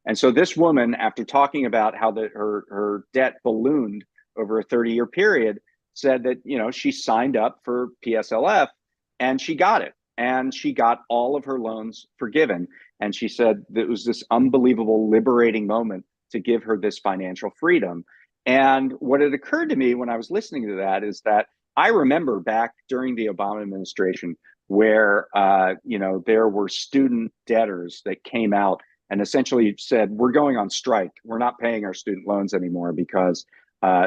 Speaker 1: And so this woman, after talking about how her debt ballooned over a 30-year period, said that she signed up for PSLF and she got it, and she got all of her loans forgiven. And she said that it was this unbelievable liberating moment to give her this financial freedom. And what had occurred to me when I was listening to that is that I remember back during the Obama administration where there were student debtors that came out and essentially said, we're going on strike. We're not paying our student loans anymore because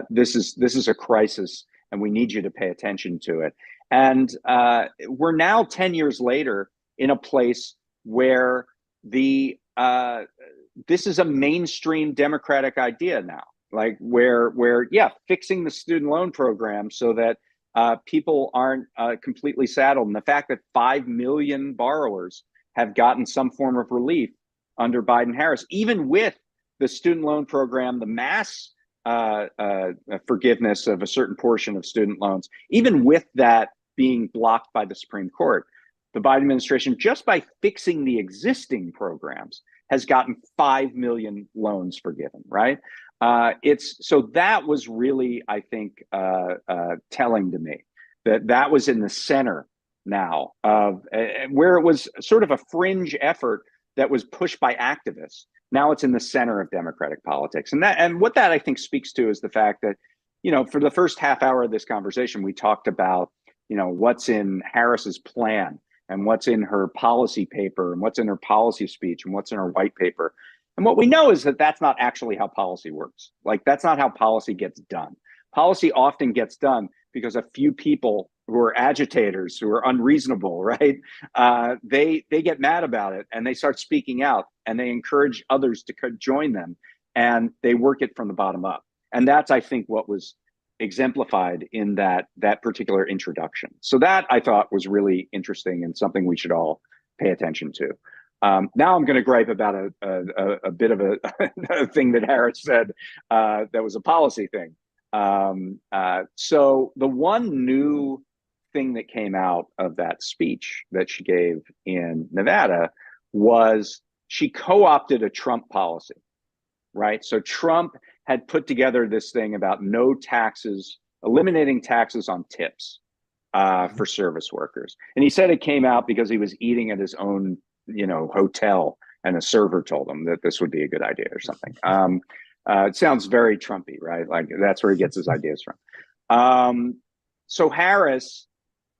Speaker 1: this is a crisis and we need you to pay attention to it. And we're now 10 years later in a place where this is a mainstream Democratic idea now, like where fixing the student loan program so that people aren't completely saddled. And the fact that 5 million borrowers have gotten some form of relief under Biden-Harris, even with the student loan program, the mass forgiveness of a certain portion of student loans, even with that being blocked by the Supreme Court, the Biden administration, just by fixing the existing programs, has gotten 5 million loans forgiven, right? It's so that was really, I think, telling to me that that was in the center now of where it was sort of a fringe effort that was pushed by activists. Now it's in the center of democratic politics, and what that I think speaks to is the fact that, for the first half hour of this conversation, we talked about, what's in Harris's plan and what's in her policy paper and what's in her policy speech and what's in her white paper. And what we know is that that's not actually how policy works. Like, that's not how policy gets done. Policy often gets done because a few people who are agitators, who are unreasonable, right? They get mad about it and they start speaking out and they encourage others to join them, and they work it from the bottom up. And that's, I think, what was exemplified in that particular introduction. So that I thought was really interesting and something we should all pay attention to. Now I'm going to gripe about a bit of a thing that Harris said that was a policy thing. So the one new thing that came out of that speech that she gave in Nevada was she co-opted a Trump policy, right? So Trump had put together this thing about no taxes, eliminating taxes on tips for service workers. And he said it came out because he was eating at his own, hotel, and a server told him that this would be a good idea or something. It sounds very Trumpy, right? Like, that's where he gets his ideas from. So Harris,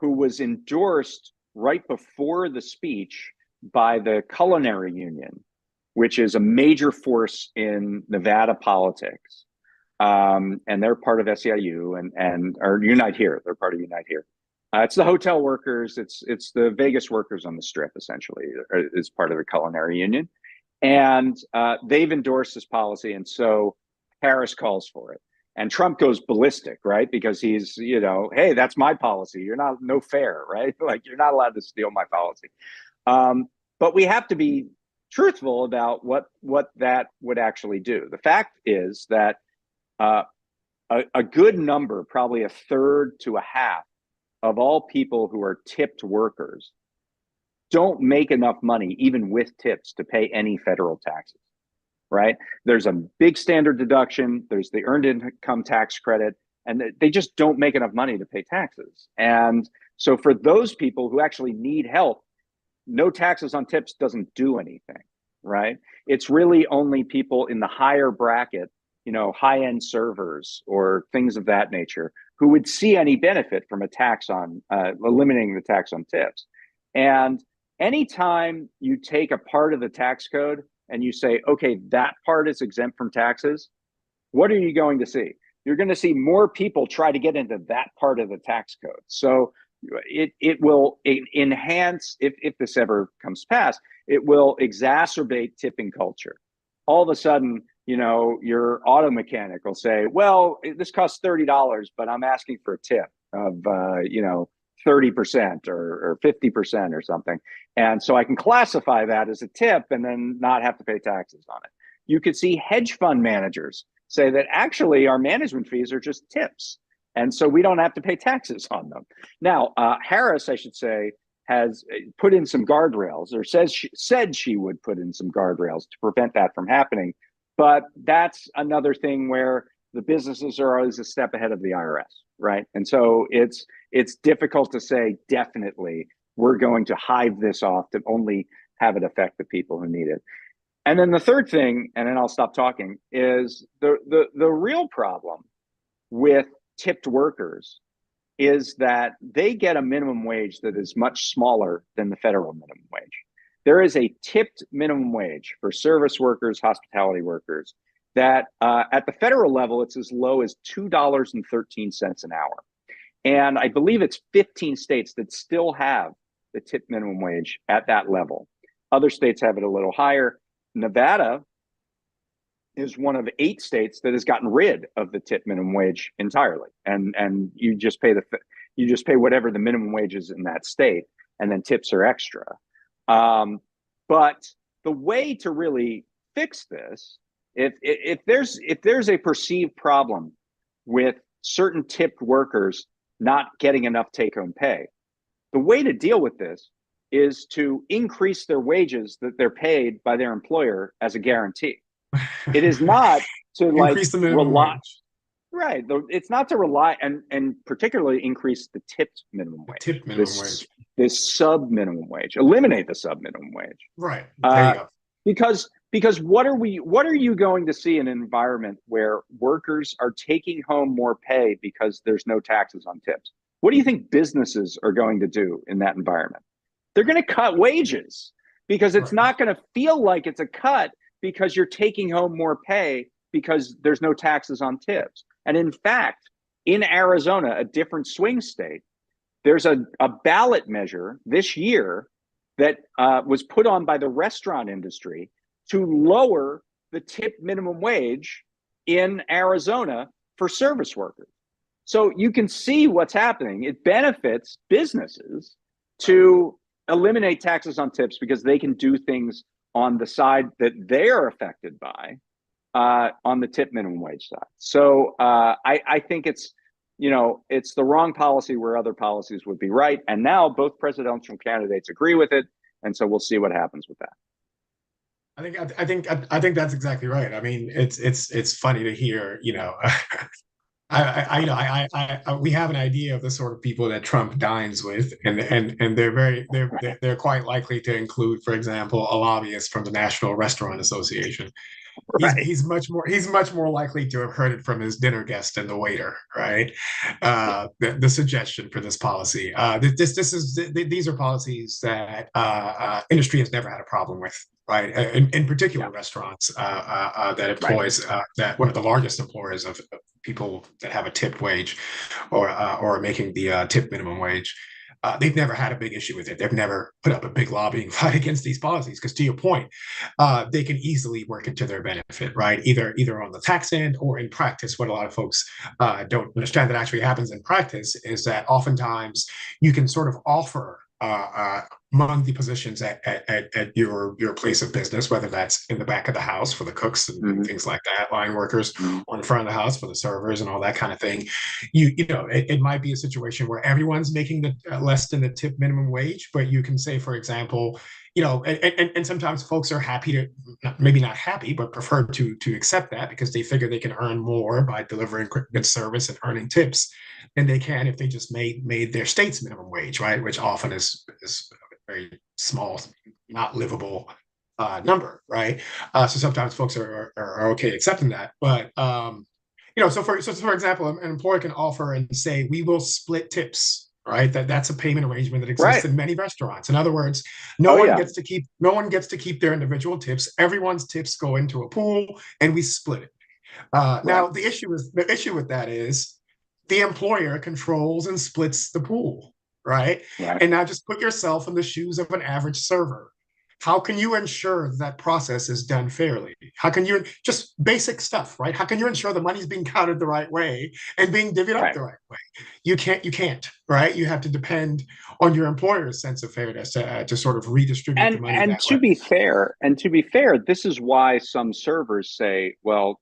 Speaker 1: who was endorsed right before the speech by the Culinary Union, which is a major force in Nevada politics, and they're part of SEIU or Unite Here. They're part of Unite Here. It's the hotel workers. It's the Vegas workers on the Strip, essentially, is part of the Culinary Union, and they've endorsed this policy, and so Harris calls for it, and Trump goes ballistic, right? Because he's, hey, that's my policy. You're not, no fair, right? Like, you're not allowed to steal my policy. But we have to be truthful about what that would actually do. The fact is that a good number, probably a third to a half, of all people who are tipped workers don't make enough money, even with tips, to pay any federal taxes, right? There's a big standard deduction, there's the earned income tax credit, and they just don't make enough money to pay taxes. And so for those people who actually need help, no taxes on tips doesn't do anything, right? It's really only people in the higher bracket, high-end servers or things of that nature, who would see any benefit from a tax on eliminating the tax on tips. And anytime you take a part of the tax code and you say, okay, that part is exempt from taxes, what are you going to see? You're going to see more people try to get into that part of the tax code. So it will enhance, if this ever comes to pass, it will exacerbate tipping culture. All of a sudden, your auto mechanic will say, well, this costs $30, but I'm asking for a tip of, 30% or 50% or something. And so I can classify that as a tip and then not have to pay taxes on it. You could see hedge fund managers say that actually our management fees are just tips, and so we don't have to pay taxes on them. Now, Harris, I should say, has put in some guardrails, or said she would put in some guardrails to prevent that from happening. But that's another thing where the businesses are always a step ahead of the IRS, right? And so it's difficult to say definitely we're going to hive this off to only have it affect the people who need it. And then the third thing, and then I'll stop talking, is the real problem with tipped workers is that they get a minimum wage that is much smaller than the federal minimum wage. There is a tipped minimum wage for service workers, hospitality workers, that at the federal level, it's as low as $2.13 an hour. And I believe it's 15 states that still have the tipped minimum wage at that level. Other states have it a little higher. Nevada is one of 8 states that has gotten rid of the tip minimum wage entirely, and you just pay whatever the minimum wage is in that state, and then tips are extra. But the way to really fix this, if there's a perceived problem with certain tipped workers not getting enough take-home pay, the way to deal with this is to increase their wages that they're paid by their employer as a guarantee. It is not to like
Speaker 2: Increase the minimum
Speaker 1: rely.
Speaker 2: wage.
Speaker 1: Right. It's not to rely and particularly increase the tipped minimum
Speaker 2: The
Speaker 1: wage.
Speaker 2: tip minimum
Speaker 1: This
Speaker 2: wage.
Speaker 1: this sub minimum wage. Eliminate the sub minimum wage.
Speaker 2: Right. There you
Speaker 1: Uh,
Speaker 2: go.
Speaker 1: because what are you going to see in an environment where workers are taking home more pay because there's no taxes on tips? What do you think businesses are going to do in that environment? They're going to cut wages because it's
Speaker 2: Right.
Speaker 1: not going to feel like it's a cut because you're taking home more pay because there's no taxes on tips. And in fact, in Arizona, a different swing state, there's a ballot measure this year that was put on by the restaurant industry to lower the tip minimum wage in Arizona for service workers. So you can see what's happening. It benefits businesses to eliminate taxes on tips because they can do things on the side that they're affected by on the tip minimum wage side. So I think it's the wrong policy where other policies would be right. And now both presidential candidates agree with it, and so we'll see what happens with that.
Speaker 2: I think that's exactly right. I mean, it's funny to hear, we have an idea of the sort of people that Trump dines with, and they're quite likely to include, for example, a lobbyist from the National Restaurant Association.
Speaker 1: Right.
Speaker 2: He's much more likely to have heard it from his dinner guest and the waiter, right? The suggestion for this policy. These are policies that industry has never had a problem with, right? In particular,
Speaker 1: Yeah.
Speaker 2: restaurants that
Speaker 1: Right.
Speaker 2: employs that one of the largest employers of people that have a tipped wage or making the tip minimum wage. They've never had a big issue with it. They've never put up a big lobbying fight against these policies because, to your point, they can easily work it to their benefit, right? Either on the tax end or in practice. What a lot of folks don't understand that actually happens in practice is that oftentimes you can sort of offer among the positions at your place of business, whether that's in the back of the house for the cooks and
Speaker 1: Mm-hmm.
Speaker 2: things like that, line workers,
Speaker 1: Mm-hmm.
Speaker 2: or in front of the house for the servers and all that kind of thing. It might be a situation where everyone's making the less than the tip minimum wage, but you can say, for example, and sometimes folks are happy to, maybe not happy, but prefer to accept that because they figure they can earn more by delivering good service and earning tips than they can if they just made their state's minimum wage, right? Which often is a very small, not livable number, right? So sometimes folks are okay accepting that, but for example, an employer can offer and say, we will split tips, right? That's a payment arrangement that exists
Speaker 1: Right.
Speaker 2: in many restaurants. In other words,
Speaker 1: Oh yeah.
Speaker 2: no one gets to keep their individual tips. Everyone's tips go into a pool and we split it.
Speaker 1: Right.
Speaker 2: Now the issue with that is the employer controls and splits the pool, right?
Speaker 1: Right.
Speaker 2: And now just put yourself in the shoes of an average server. How can you ensure that process is done fairly? How can you just basic stuff, right? How can you ensure the money's being counted the right way and being divvied up
Speaker 1: Right.
Speaker 2: the right way? You can't, right? You have to depend on your employer's sense of fairness to sort of redistribute the money
Speaker 1: And
Speaker 2: that way.
Speaker 1: to be fair, this is why some servers say, well,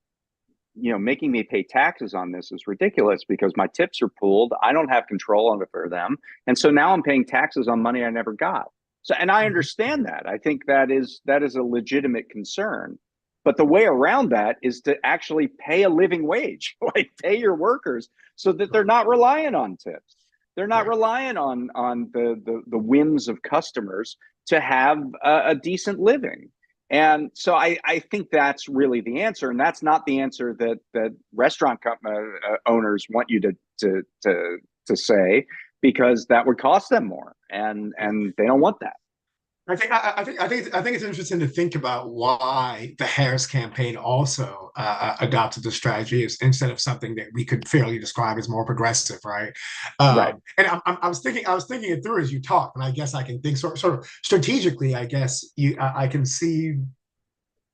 Speaker 1: making me pay taxes on this is ridiculous because my tips are pooled. I don't have control over them. And so now I'm paying taxes on money I never got. So, and I
Speaker 2: Mhm.
Speaker 1: understand that. I think that is a legitimate concern. But the way around that is to actually pay a living wage, like pay your workers so that they're
Speaker 2: Right,
Speaker 1: not relying on tips. They're not
Speaker 2: right.
Speaker 1: relying on the whims of customers to have a decent living. And so I think that's really the answer, and that's not the answer that restaurant owners want you to say because that would cost them more, and they don't want that.
Speaker 2: I think it's interesting to think about why the Harris campaign also adopted the strategy instead of something that we could fairly describe as more progressive, right?
Speaker 1: Right.
Speaker 2: And I was thinking it through as you talk, and I guess I can think sort of strategically. I guess I can see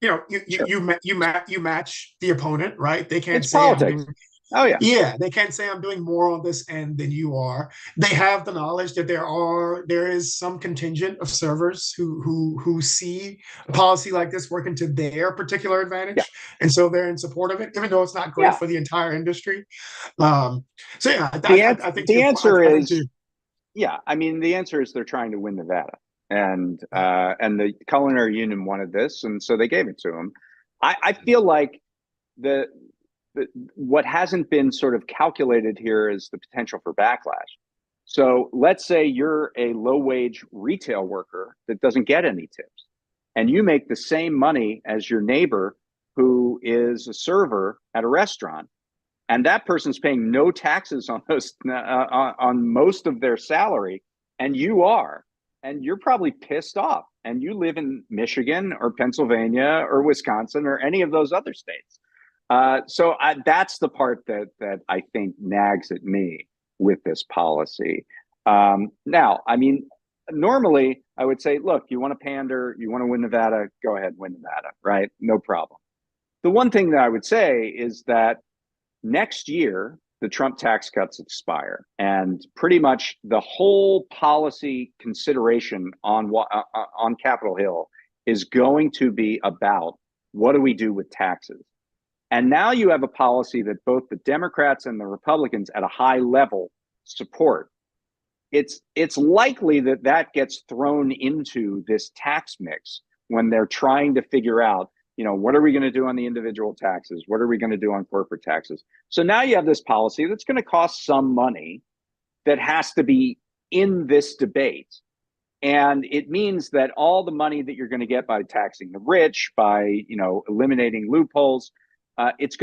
Speaker 1: Sure.
Speaker 2: you match the opponent, right? They can't
Speaker 1: It's
Speaker 2: say I'm doing
Speaker 1: politics. Oh yeah.
Speaker 2: yeah, they can't say I'm doing more on this end than you are. They have the knowledge that there is some contingent of servers who see a policy like this working to their particular
Speaker 1: Yeah.
Speaker 2: advantage, and so they're in support of it, even though it's not great
Speaker 1: Yeah.
Speaker 2: for the entire industry. Um, so yeah,
Speaker 1: The answer
Speaker 2: I think to
Speaker 1: the
Speaker 2: your point,
Speaker 1: answer
Speaker 2: I think to
Speaker 1: is yeah. I mean, the answer is they're trying to win Nevada, and the culinary union wanted this, and so they gave it to them. I feel like the, what hasn't been sort of calculated here is the potential for backlash. So let's say you're a low wage retail worker that doesn't get any tips, and you make the same money as your neighbor who is a server at a restaurant, and that person's paying no taxes on those on most of their salary, and you are, and you're probably pissed off, and you live in Michigan or Pennsylvania or Wisconsin or any of those other states. That's the part that I think nags at me with this policy. Now, I mean, normally I would say, look, you want to pander, you want to win Nevada, go ahead, win Nevada, right? No problem. The one thing that I would say is that next year, the Trump tax cuts expire, and pretty much the whole policy consideration on Capitol Hill is going to be about what do we do with taxes. And now you have a policy that both the Democrats and the Republicans at a high level support. It's likely that that gets thrown into this tax mix when they're trying to figure out, what are we going to do on the individual taxes? What are we going to do on corporate taxes? So now you have this policy that's going to cost some money that has to be in this debate. And it means that all the money that you're going to get by taxing the rich, by, eliminating loopholes, it's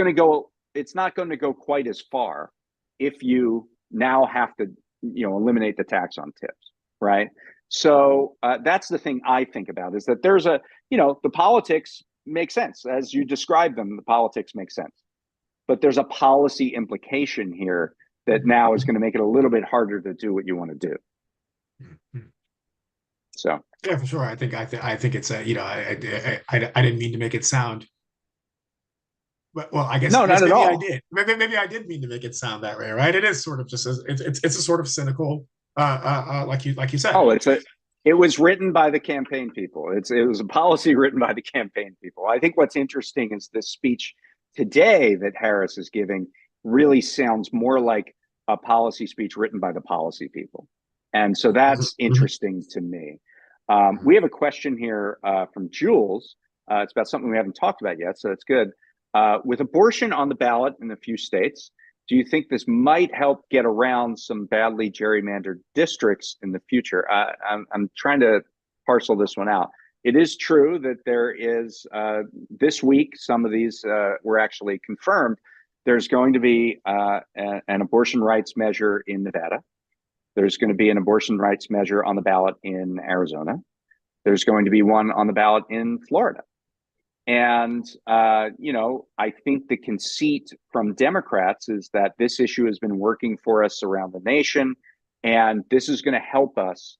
Speaker 1: not going to go quite as far if you now have to, eliminate the tax on tips, right? So that's the thing I think about, is that there's the politics make sense. As you describe them, the politics make sense. But there's a policy implication here that now is going to make it a little bit harder to do what you want to do.
Speaker 2: Mm-hmm.
Speaker 1: So
Speaker 2: yeah, for sure. I think it's a, I didn't mean to make it sound, but well, I
Speaker 1: no, not at
Speaker 2: maybe I
Speaker 1: all.
Speaker 2: did. Maybe I did mean to make it sound that way, right? It is sort of just it's a sort of cynical, like you said.
Speaker 1: Oh, it was written by the campaign people. It was a policy written by the campaign people. I think what's interesting is this speech today that Harris is giving really sounds more like a policy speech written by the policy people. And so that's interesting to me. We have a question here from Jules. It's about something we haven't talked about yet, so it's good. With abortion on the ballot in a few states, do you think this might help get around some badly gerrymandered districts in the future? I'm trying to parcel this one out. It is true that there is, this week, some of these were actually confirmed. There's going to be an abortion rights measure in Nevada. There's going to be an abortion rights measure on the ballot in Arizona. There's going to be one on the ballot in Florida. And, I think the conceit from Democrats is that this issue has been working for us around the nation, and this is going to help us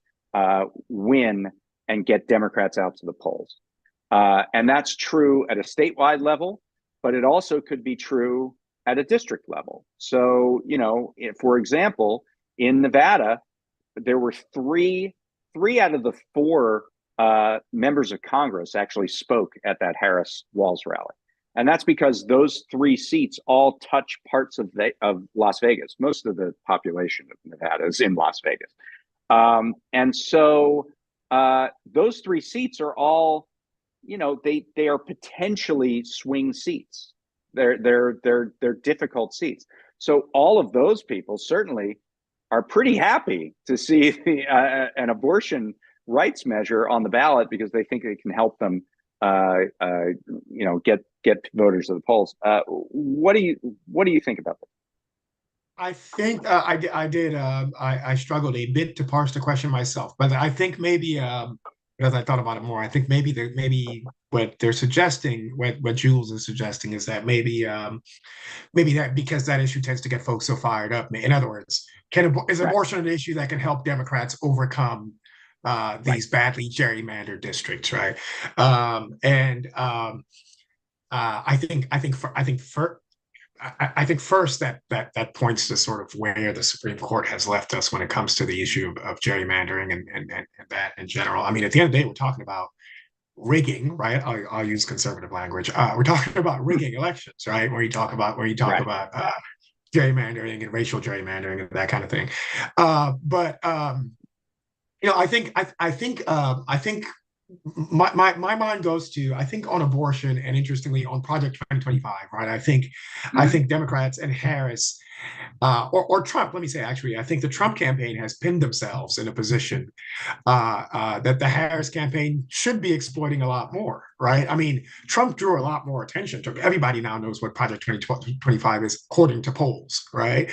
Speaker 1: win and get Democrats out to the polls. And that's true at a statewide level, but it also could be true at a district level. So, for example, in Nevada, there were three out of the four members of Congress actually spoke at that Harris-Walz rally. And that's because those three seats all touch parts of Las Vegas. Most of the population of Nevada is in Las Vegas. And so those three seats are all, they are potentially swing seats. They're difficult seats. So all of those people certainly are pretty happy to see an abortion rights measure on the ballot, because they think it can help them, get voters to the polls. What do you think about that?
Speaker 2: I think I struggled a bit to parse the question myself, but I think maybe as I thought about it more, I think maybe what they're suggesting, what Jules is suggesting, is that maybe that because that issue tends to get folks so fired up. In other words, is abortion an issue that can help Democrats overcome these badly gerrymandered districts, right? I think first that points to sort of where the Supreme Court has left us when it comes to the issue of gerrymandering and that in general. I mean, at the end of the day, we're talking about rigging, right? I'll use conservative language. We're talking about rigging elections, right? Where you talk about gerrymandering and racial gerrymandering and that kind of thing. I think my mind goes to, I think, on abortion, and interestingly on Project 2025, right? I
Speaker 1: Mhm.
Speaker 2: think Democrats and Harris, or Trump, let me say, actually, I think the Trump campaign has pinned themselves in a position that the Harris campaign should be exploiting a lot more, right? I mean, Trump drew a lot more attention to. Everybody now knows what Project 2025 is, according to polls, right?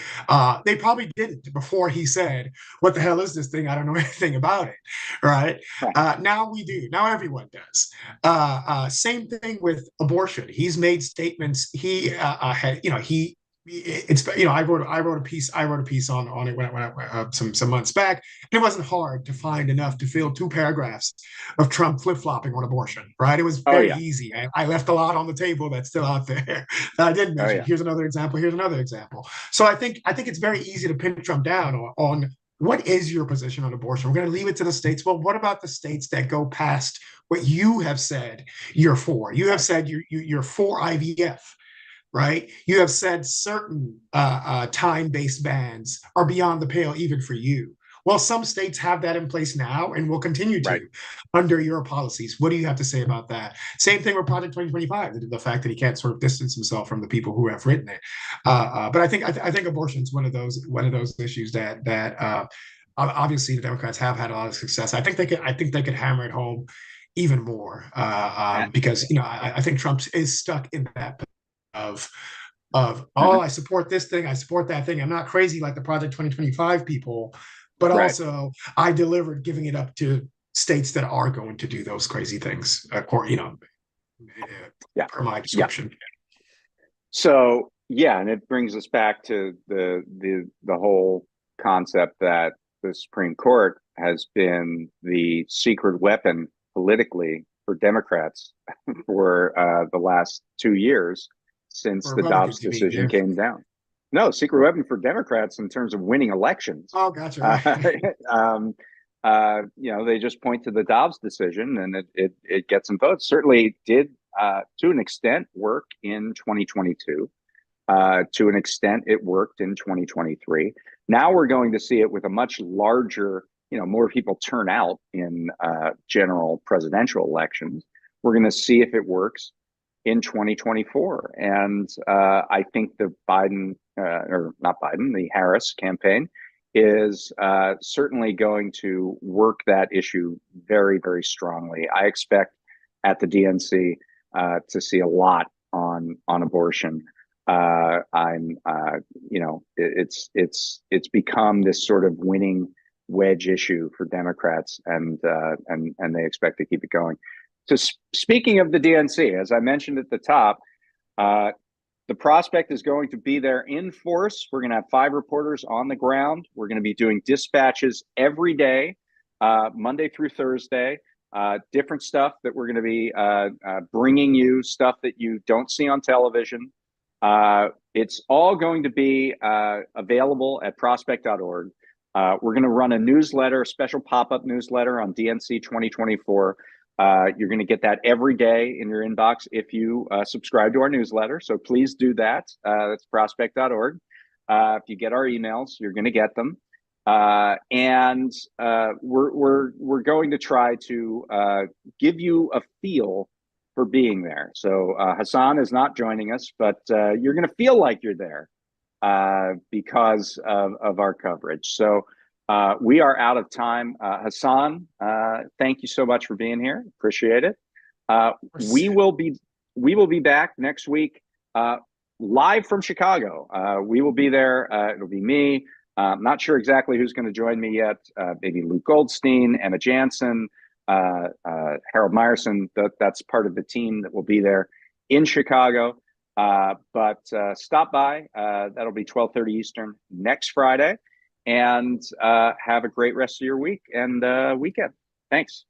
Speaker 2: They probably didn't before he said, "What the hell is this thing? I don't know anything about it," right?
Speaker 1: Right.
Speaker 2: Now we do. Now everyone does. Same thing with abortion. He's made statements. He had, he it's I wrote a piece on it when some months back, and it wasn't hard to find enough to fill 2 paragraphs of Trump flip-flopping on abortion, right? It was
Speaker 1: Oh
Speaker 2: very
Speaker 1: yeah.
Speaker 2: easy. I left a lot on the table that's still out there that I didn't
Speaker 1: Oh
Speaker 2: mention.
Speaker 1: yeah.
Speaker 2: Here's another example. Here's another example. So I think it's very easy to pin Trump down on what is your position on abortion. We're going to leave it to the states. Well, what about the states that go past what you have said you're for? You have
Speaker 1: Right.
Speaker 2: said you're for IVF, right? You have said certain time-based bans are beyond the pale even for you. Well, some states have that in place now and will continue
Speaker 1: Right.
Speaker 2: to under your policies. What do you have to say about that? Same thing with Project 2025, the fact that he can't sort of distance himself from the people who have written it. But I think abortion is one of those issues that obviously the Democrats have had a lot of success. I think they could hammer it home even more
Speaker 1: Uh,
Speaker 2: because I think Trump is stuck in that of oh,
Speaker 1: mhm.
Speaker 2: I support this thing, I support that thing. I'm not crazy like the Project 2025 people, but
Speaker 1: Right.
Speaker 2: also I delivered giving it up to states that are going to do those crazy things, or
Speaker 1: Yeah.
Speaker 2: per my
Speaker 1: Yeah.
Speaker 2: description.
Speaker 1: So yeah, and it brings us back to the whole concept that the Supreme Court has been the secret weapon politically for Democrats for the last 2 years since
Speaker 2: For
Speaker 1: the Dobbs
Speaker 2: Republicans, you mean?
Speaker 1: decision
Speaker 2: Yeah.
Speaker 1: came down. No, secret weapon for Democrats in terms of winning elections.
Speaker 2: Oh, gotcha.
Speaker 1: Uh,
Speaker 2: Right.
Speaker 1: um, they just point to the Dobbs decision and it gets them votes. Certainly did to an extent work in 2022. To an extent, it worked in 2023. Now we're going to see it with a much larger, more people turn out in general presidential elections. We're going to see if it works in 2024. And I think the Biden, or not Biden, the Harris campaign is certainly going to work that issue very, very strongly. I expect at the DNC to see a lot on abortion. I'm, it's become this sort of winning wedge issue for Democrats, and they expect to keep it going. So speaking of the DNC, as I mentioned at the top, uh, the prospect is going to be there in force. We're going to have 5 reporters on the ground. We're going to be doing dispatches every day, Monday through Thursday. Different stuff that we're going to be bringing you, stuff that you don't see on television. It's all going to be available at prospect.org. We're going to run a newsletter, a special pop-up newsletter on DNC 2024. You're going to get that every day in your inbox if you subscribe to our newsletter. So please do that. That's prospect.org. If you get our emails, you're going to get them. And we're going to try to give you a feel for being there. So Hassan is not joining us, but you're going to feel like you're there because of our coverage. So we are out of time. Hassan, thank you so much for being here. Appreciate it. Uh,
Speaker 2: Of course.
Speaker 1: we will be we will be back next week live from Chicago. We will be there. It'll be me. I'm not sure exactly who's going to join me yet. Maybe Luke Goldstein, Emma Jansen, Harold Meyerson. That's part of the team that will be there in Chicago. But stop by. That'll be 12:30 Eastern next Friday. And have a great rest of your week and weekend. Thanks.